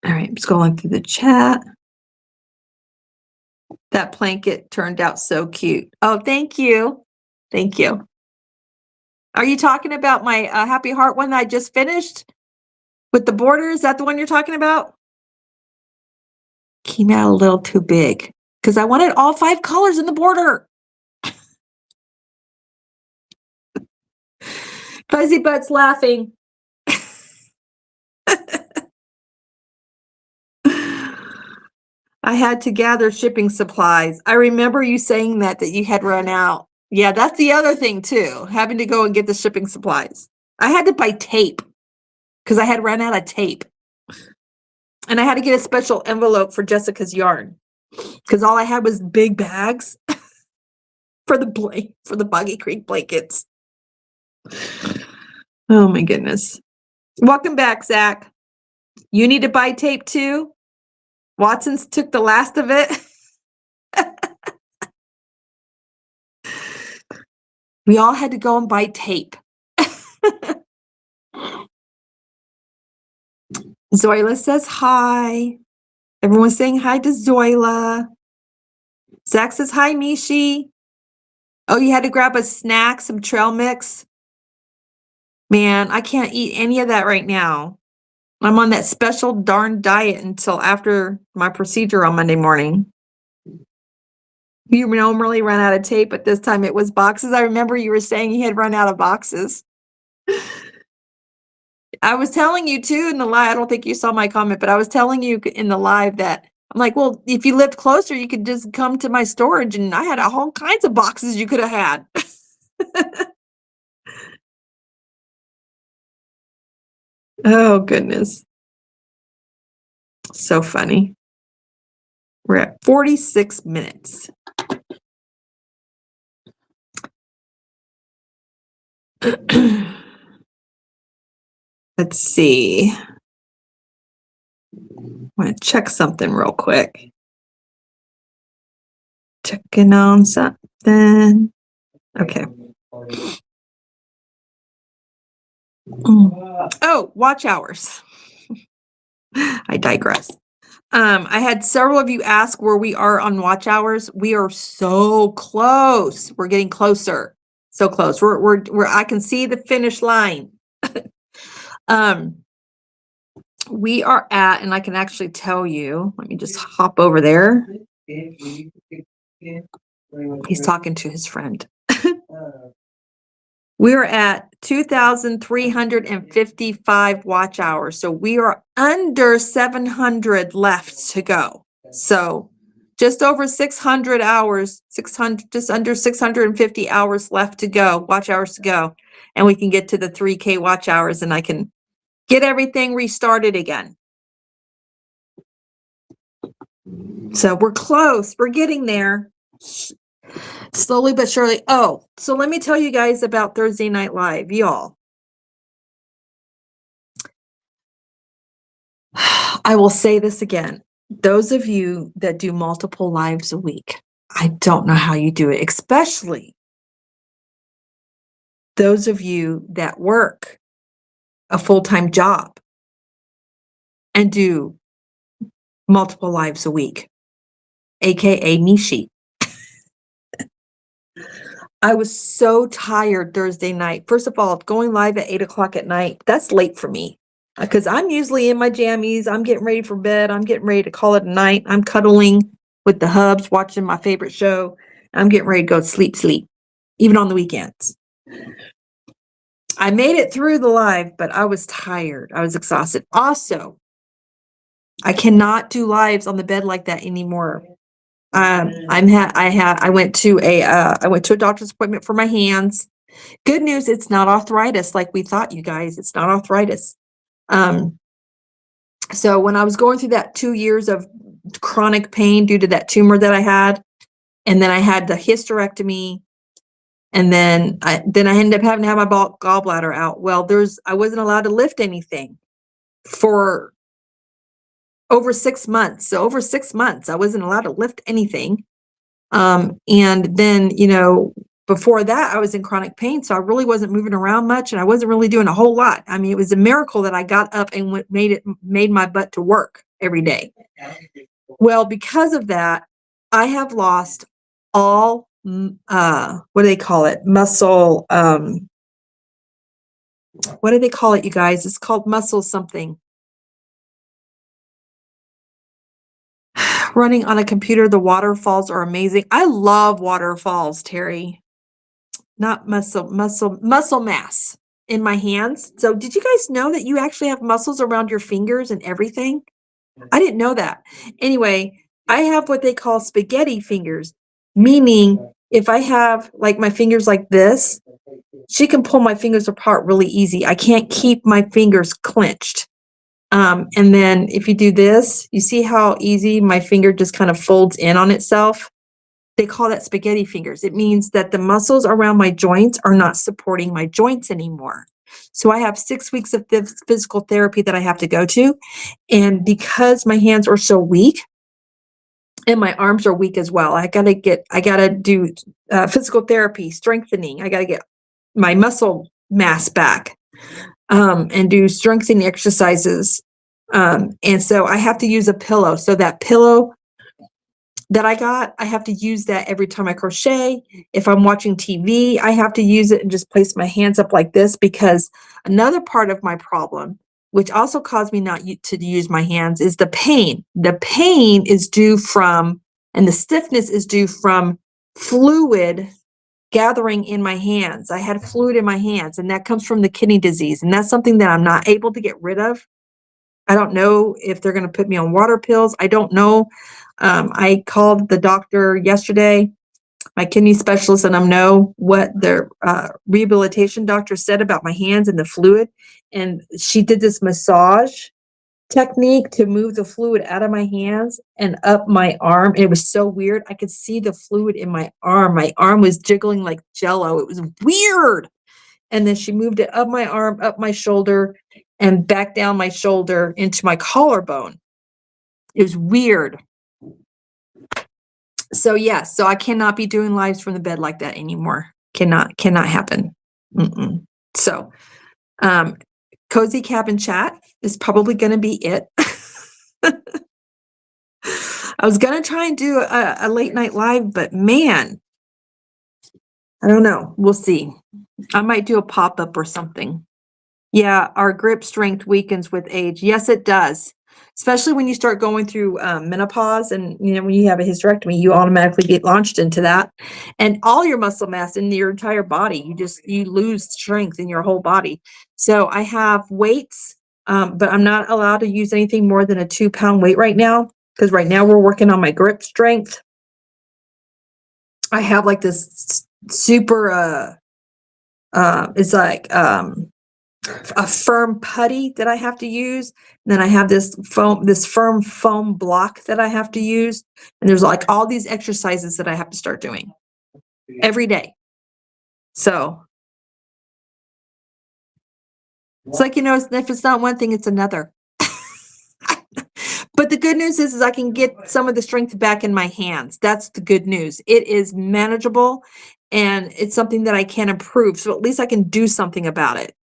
Speaker 1: All right, I'm scrolling through the chat. That blanket turned out so cute. Oh, thank you. Thank you. Are you talking about my Happy Heart one that I just finished with the border? Is that the one you're talking about? Came out a little too big because I wanted all 5 colors in the border. Fuzzy Butt's laughing. I had to gather shipping supplies. I remember you saying that you had run out. Yeah, that's the other thing too, having to go and get the shipping supplies. I had to buy tape because I had run out of tape. And I had to get a special envelope for Jessica's yarn because all I had was big bags for the Boggy Creek blankets. Oh my goodness. Welcome back, Zach. You need to buy tape too? Watson's took the last of it. We all had to go and buy tape. Zoila says hi. Everyone's saying hi to Zoila. Zach says hi, Mishi. Oh, you had to grab a snack, some trail mix? Man, I can't eat any of that right now. I'm on that special darn diet until after my procedure on Monday morning. You normally run out of tape, but this time it was boxes. I remember you were saying you had run out of boxes. I was telling you too in the live, I don't think you saw my comment, but I was telling you in the live that I'm like, well, if you lived closer, you could just come to my storage, and I had all kinds of boxes you could have had. Oh, goodness. So funny. We're at 46 minutes. Let's see. I want to check something real quick. Checking on something. Okay. Oh, watch hours. I digress. I had several of you ask where we are on watch hours. We are so close. We're getting closer. So close. We're I can see the finish line. We are at, and I can actually tell you, let me just hop over there. He's talking to his friend. We are at 2,355 watch hours. So we are under 700 left to go. So just over 600 hours, 600, just under 650 hours left to go, watch hours to go. And we can get to the 3K watch hours, and I can get everything restarted again. So we're close. We're getting there. Slowly but surely. Oh, so let me tell you guys about Thursday Night Live, y'all. I will say this again. Those of you that do multiple lives a week, I don't know how you do it, especially those of you that work a full-time job and do multiple lives a week, AKA Nishi. I was so tired Thursday night. First of all, going live at 8 o'clock at night, that's late for me because I'm usually in my jammies. I'm getting ready for bed. I'm getting ready to call it a night. I'm cuddling with the hubs, watching my favorite show. I'm getting ready to go sleep, even on the weekends. I made it through the live, but I was tired. I was exhausted. Also, I cannot do lives on the bed like that anymore. I went to a doctor's appointment for my hands. Good news, it's not arthritis like we thought, you guys. It's not arthritis. So when I was going through that 2 years of chronic pain due to that tumor that I had, and then I had the hysterectomy, and then I ended up having to have my gallbladder out. Well, I wasn't allowed to lift anything for over 6 months. So over 6 months, I wasn't allowed to lift anything. And then, you know, before that, I was in chronic pain, so I really wasn't moving around much, and I wasn't really doing a whole lot. I mean, it was a miracle that I got up and made my butt to work every day. Well, because of that, I have lost all, what do they call it? Muscle, what do they call it, you guys? It's called muscle something. Running on a computer, the waterfalls are amazing. I love waterfalls, Terry. Not muscle mass in my hands. So did you guys know that you actually have muscles around your fingers and everything? I didn't know that. Anyway, I have what they call spaghetti fingers, meaning if I have like my fingers like this, she can pull my fingers apart really easy. I can't keep my fingers clenched. And then if you do this, you see how easy my finger just kind of folds in on itself? They call that spaghetti fingers. It means that the muscles around my joints are not supporting my joints anymore. So I have 6 weeks of physical therapy that I have to go to. And because my hands are so weak and my arms are weak as well, I gotta do physical therapy, strengthening. I gotta get my muscle mass back, and do strengthening exercises. And so I have to use a pillow. So that pillow that I have to use that every time I crochet. If I'm watching TV, I have to use it and just place my hands up like this, because another part of my problem, which also caused me not to use my hands, is the pain. The pain is due from, and the stiffness is due from fluid gathering in my hands. I had fluid in my hands, and that comes from the kidney disease. And that's something that I'm not able to get rid of. I don't know if they're going to put me on water pills. I don't know. I called the doctor yesterday, my kidney specialist, and I know what their rehabilitation doctor said about my hands and the fluid. And she did this massage technique to move the fluid out of my hands and up my arm. It was so weird. I could see the fluid in my arm. My arm was jiggling like jello. It was weird. And then she moved it up my arm, up my shoulder, and back down my shoulder into my collarbone. It was weird. So yes, so I cannot be doing lives from the bed like that anymore. Cannot happen. So, cozy cabin chat is probably going to be it. I was going to try and do a late night live, but man, I don't know. We'll see. I might do a pop-up or something. Yeah, our grip strength weakens with age. Yes, it does. Especially when you start going through menopause, and you know, when you have a hysterectomy, you automatically get launched into that, and all your muscle mass in your entire body, you lose strength in your whole body. So I have weights, but I'm not allowed to use anything more than a 2-pound weight right now, because right now we're working on my grip strength. I have like this super it's like a firm putty that I have to use. And then I have this firm foam block that I have to use. And there's like all these exercises that I have to start doing every day. So it's like, you know, if it's not one thing, it's another. But the good news is I can get some of the strength back in my hands. That's the good news. It is manageable, and it's something that I can improve. So at least I can do something about it.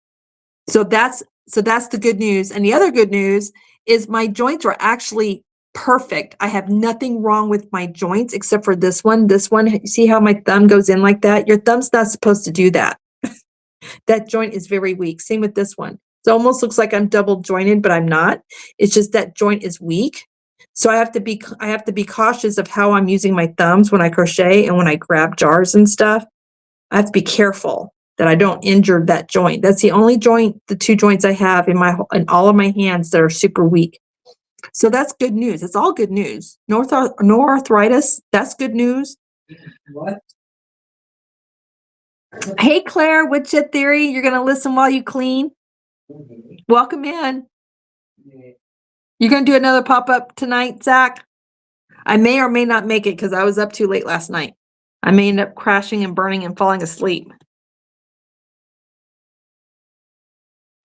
Speaker 1: So that's the good news. And the other good news is my joints are actually perfect. I have nothing wrong with my joints except for this one. This one, see how my thumb goes in like that? Your thumb's not supposed to do that. That joint is very weak. Same with this one. It almost looks like I'm double jointed, but I'm not. It's just that joint is weak. So I have to be cautious of how I'm using my thumbs when I crochet and when I grab jars and stuff. I have to be careful that I don't injure that joint. That's the only joint, the 2 joints I have in all of my hands that are super weak. So that's good news. It's all good news. No arthritis. That's good news.
Speaker 2: What?
Speaker 1: Hey, Claire, what's your theory? You're going to listen while you clean? Welcome in. You're going to do another pop-up tonight, Zach? I may or may not make it because I was up too late last night. I may end up crashing and burning and falling asleep.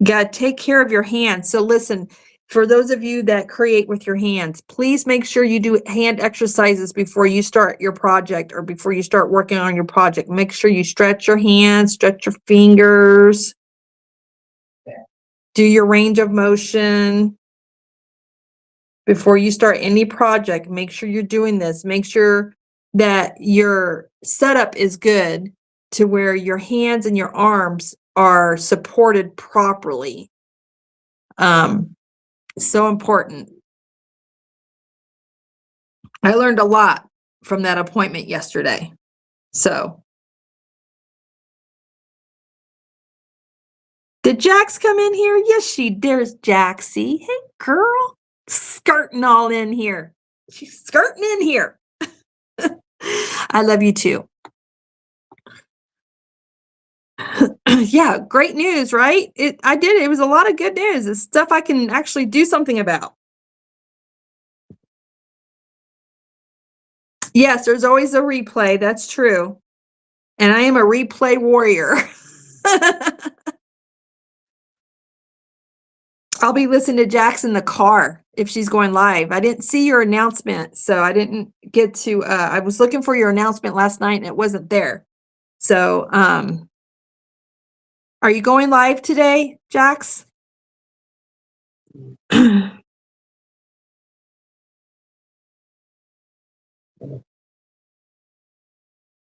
Speaker 1: Got to take care of your hands. So listen, for those of you that create with your hands, please make sure you do hand exercises before you start your project or before you start working on your project. Make sure you stretch your hands, stretch your fingers, do your range of motion. Before you start any project, make sure you're doing this. Make sure that your setup is good to where your hands and your arms are supported properly. So important. I learned a lot from that appointment yesterday. So, did Jax come in here? Yes, there's Jaxie. Hey, girl. Skirting all in here. She's skirting in here. I love you too. Yeah, great news, right? I did it. It was a lot of good news. It's stuff I can actually do something about. Yes, there's always a replay. That's true. And I am a replay warrior. I'll be listening to Jax in the car if she's going live. I didn't see your announcement, so I didn't get to, I was looking for your announcement last night and it wasn't there. So, are you going live today, Jax?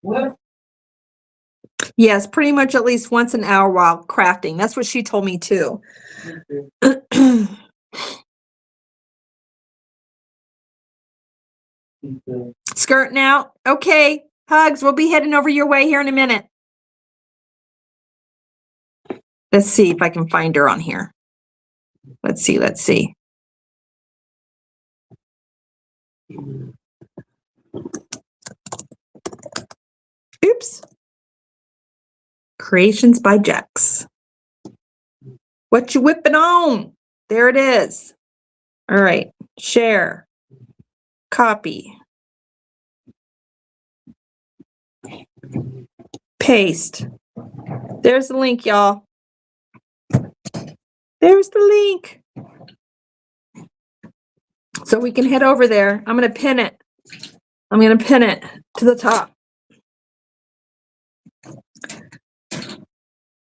Speaker 2: What?
Speaker 1: Yes, pretty much at least once an hour while crafting. That's what she told me too. Skirting out. Okay, hugs. We'll be heading over your way here in a minute. Let's see if I can find her on here. Let's see. Let's see. Oops. Creations by Jax. What you whipping on? There it is. All right. Share. Copy. Paste. There's the link, y'all. There's the link. So we can head over there. I'm going to pin it. I'm going to pin it to the top.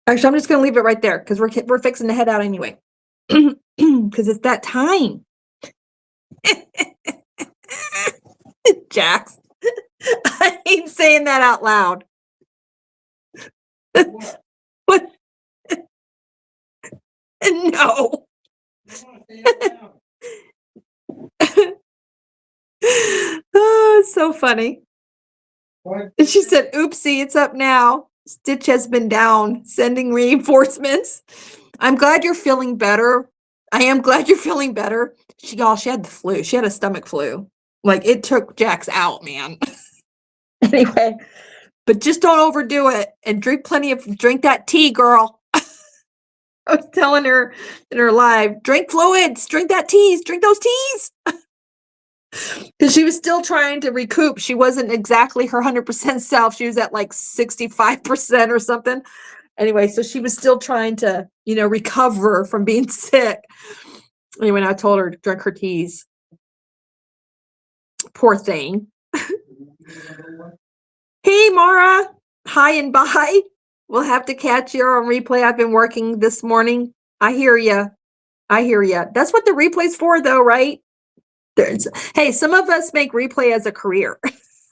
Speaker 1: Actually, I'm just going to leave it right there because we're fixing to head out anyway. Because it's that time. Jax. I ain't saying that out loud. What? No. Oh, it's so funny. And she said, oopsie, it's up now. Stitch has been down, sending reinforcements. I'm glad you're feeling better. I am glad you're feeling better. She had the flu. She had a stomach flu. Like, it took Jax out, man. Anyway, but just don't overdo it and drink that tea, girl. I was telling her in her live, drink fluids, drink those teas. Because she was still trying to recoup. She wasn't exactly her 100% self. She was at like 65% or something. Anyway, so she was still trying to, recover from being sick. Anyway, I told her to drink her teas. Poor thing. Hey, Mara. Hi and bye. We'll have to catch you on replay. I've been working this morning. I hear you. That's what the replay's for, though, right? Hey, some of us make replay as a career.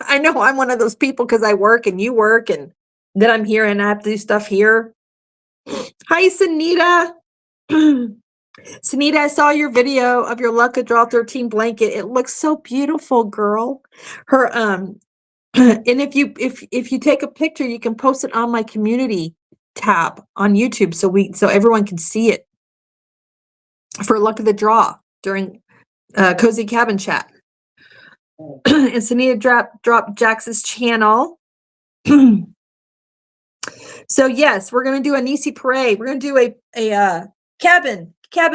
Speaker 1: I know I'm one of those people because I work and you work and then I'm here and I have to do stuff here. Hi, Sunita. Sunita, I saw your video of your Luck of Draw 13 blanket. It looks so beautiful, girl. Her and if you take a picture, you can post it on my community tab on YouTube so everyone can see it for Luck of the Draw during Cozy Cabin Chat. And Sunita dropped Jax's channel. So yes, we're gonna do a Nisi parade. We're gonna do a cabin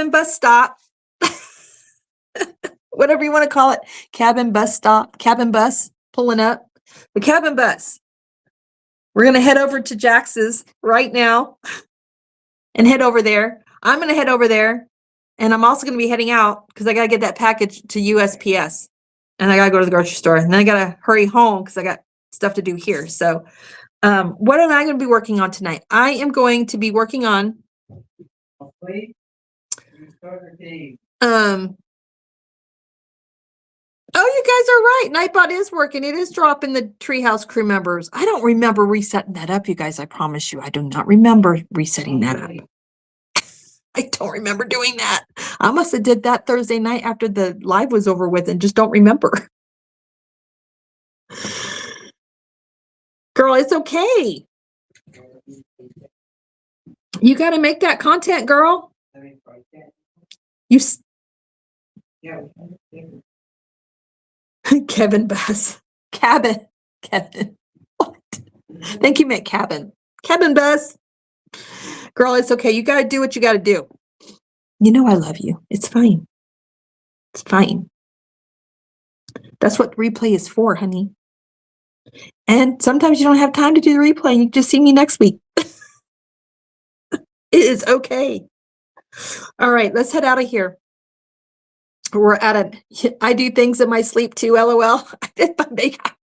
Speaker 1: bus stop. Whatever you want to call it. Cabin bus stop, cabin bus pulling up. The cabin bus. We're gonna head over to Jax's right now and head over there. I'm gonna head over there And I'm also going to be heading out because I got to get that package to USPS. And I got to go to the grocery store. And then I got to hurry home because I got stuff to do here. So what am I going to be working on tonight? I am going to be working on oh, you guys are right. Nightbot is working. It is dropping the Treehouse crew members. I don't remember resetting that up, you guys. I promise you. I do not remember resetting that up. I don't remember doing that. I must have did that Thursday night after the live was over with and just don't remember. Girl, it's okay. You got to make that content, girl. You Kevin Bass. Cabin. Kevin. What? Thank you, Mick. Cabin. Kevin Bass. Girl, it's okay. You got to do what you got to do. You know I love you. It's fine. It's fine. That's what replay is for, honey. And sometimes you don't have time to do the replay. You just see me next week. It is okay. All right, let's head out of here. We're at it. I do things in my sleep too, LOL. I did my makeup.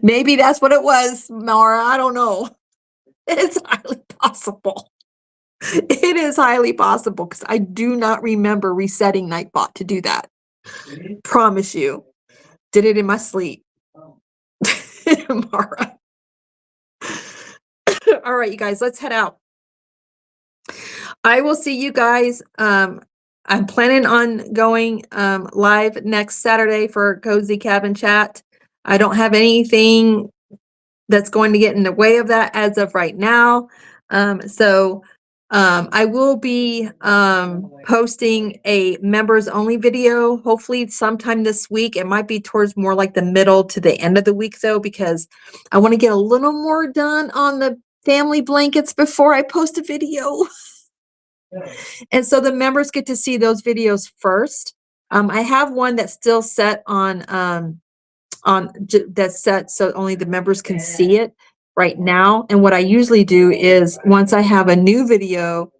Speaker 1: Maybe that's what it was, Mara. I don't know. It's highly possible. It is highly possible because I do not remember resetting Nightbot to do that. Promise you. Did it in my sleep. Mara. All right, you guys, let's head out. I will see you guys. I'm planning on going live next Saturday for Cozy Cabin Chat. I don't have anything that's going to get in the way of that as of right now. I will be posting a members only video, hopefully sometime this week. It might be towards more like the middle to the end of the week though, because I want to get a little more done on the family blankets before I post a video. And so the members get to see those videos first. I have one that's still set that's set so only the members can see it right now. And what I usually do is once I have a new video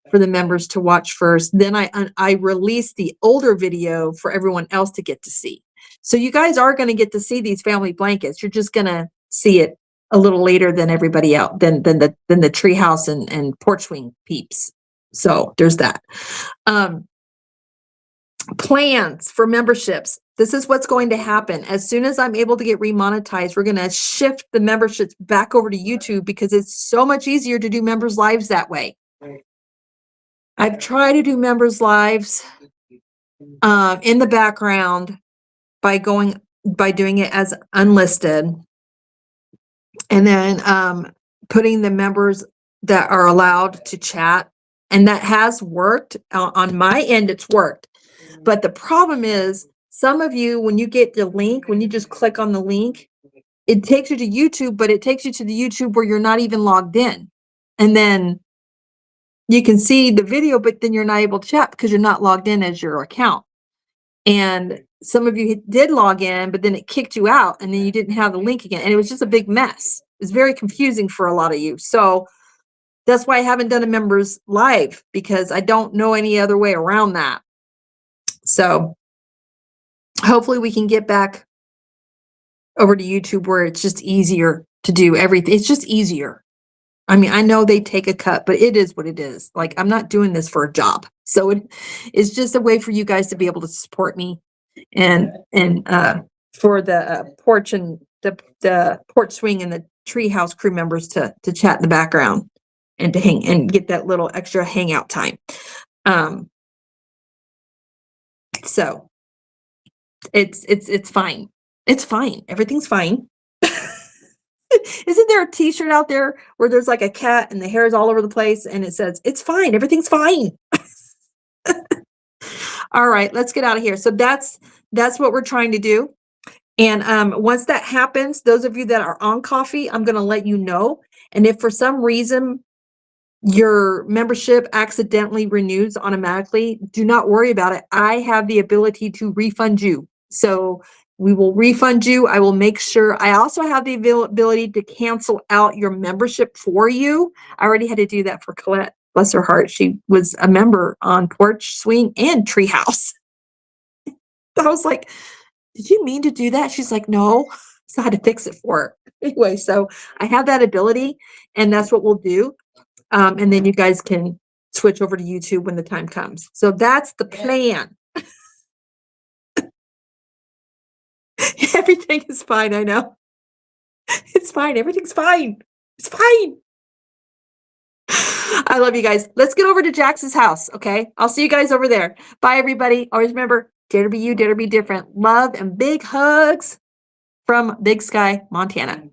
Speaker 1: for the members to watch first, then I release the older video for everyone else to get to see. So you guys are going to get to see these family blankets. You're just going to see it a little later than everybody else, than the Treehouse and Porch Swing peeps. So there's that. Plans for memberships. This is what's going to happen. As soon as I'm able to get remonetized, we're going to shift the memberships back over to YouTube because it's so much easier to do members lives that way. I've tried to do members lives in the background by doing it as unlisted and then putting the members that are allowed to chat. And that has worked. On my end, it's worked. But the problem is, some of you, when you get the link, when you just click on the link, it takes you to YouTube, but it takes you to the YouTube where you're not even logged in. And then you can see the video, but then you're not able to chat because you're not logged in as your account. And some of you did log in, but then it kicked you out and then you didn't have the link again. And it was just a big mess. It was very confusing for a lot of you. So that's why I haven't done a members live, because I don't know any other way around that. So hopefully we can get back over to YouTube where it's just easier to do everything. It's just easier. I mean, I know they take a cut, but it is what it is. Like, I'm not doing this for a job. So it's just a way for you guys to be able to support me and for the Porch and the Porch Swing and the Treehouse crew members to chat in the background and to hang and get that little extra hangout time. So it's fine. It's fine. Everything's fine. Isn't there a t-shirt out there where there's like a cat and the hair is all over the place and it says, it's fine. Everything's fine. All right, let's get out of here. So that's what we're trying to do. And once that happens, those of you that are on coffee, I'm going to let you know. And if for some reason your membership accidentally renews automatically, do not worry about it. I have the ability to refund you. So we will refund you. I will make sure. I also have the ability to cancel out your membership for you. I already had to do that for Colette bless her heart, she was a member on Porch, Swing, and Treehouse. I was like, did you mean to do that? She's like, no. So I had to fix it for her. Anyway, so I have that ability, and that's what we'll do. And then you guys can switch over to YouTube when the time comes. So that's the plan. Everything is fine. I know. It's fine. Everything's fine. It's fine. I love you guys. Let's get over to Jax's house. Okay. I'll see you guys over there. Bye, everybody. Always remember, dare to be you, dare to be different. Love and big hugs from Big Sky, Montana.